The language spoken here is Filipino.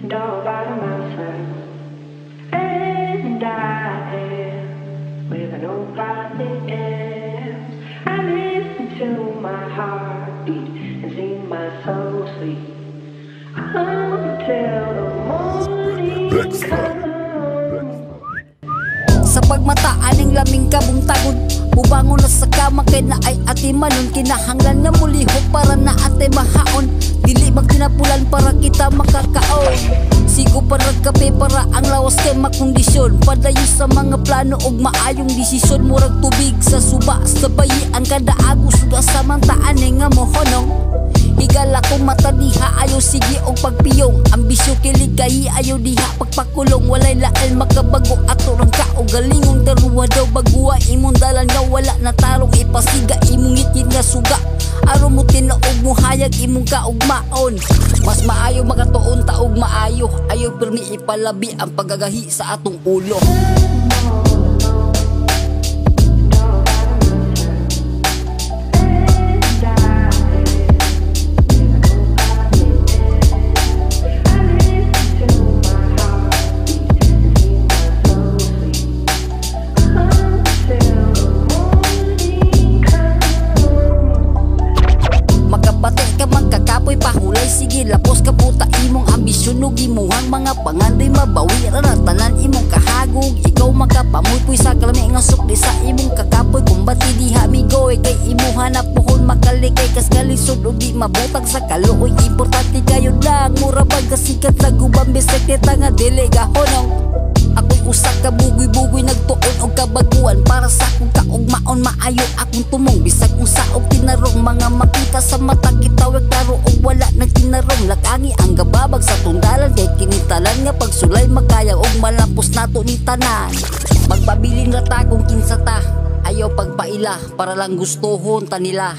and all by myself, and I am with nobody else. I listen to my heartbeat and see my soul sleep until the morning comes. Sa pagmata aning laming kabong tagod, bubangon na sa kama kay na ay ati manon. Kinahanglan nga mulihok para na ate mahaon, dili magtinapulan para kita makakaon. Sigo para kape para ang lawas kay makondisyon, padayo sa mga plano og maayong desisyon. Murag tubig sa suba sa bayi ang kada agos suga sa mantaan nga mohonong. Higala kong mata diha ayaw sige og pagpiyong, ambisyo kiligay ayaw diha pagpakulong. Walay lael makabago ato rang ka o galingong daruwa daw bagua imong dalan nga wala na tarong ipasiga imong ngitid nga suga. Aron mo tinuog mo hayag imong kaugmaon, mas maayo makatuon taog maayo. Ayaw permi ipalabi ang pagagahi sa atong ulo. Pahulay sige lapos ka puta imong ambisyon ug imuhang mga pangandoy mabawi ra tanan imong kahagog. Ikaw makapamuypoy sa kalami nga sukli sa imong kakapoy. Kumbati diha migoy kay imuha na puhon makalikay kas kalisod ug di mabutag sa kaluoy. Importante kayo lang mura bagasikat sa gubang bisikleta nga dili gahonong. Ako'y usak ka bugoy-bugoy nagtuon og kabaguan para sa akong kaugmaon. Maayo akong tumong bisag kung saog tinarong mga makita sa mata kitawag klaro og wala nagtinarong. Lakangi ang gababag sa tundalan kay kinitalan nga pagsulay makaya og malampos nato ni tanan. Magpabilin ra ta kung kinsa ta, ayaw pagpaila para lang gustohon ta nila.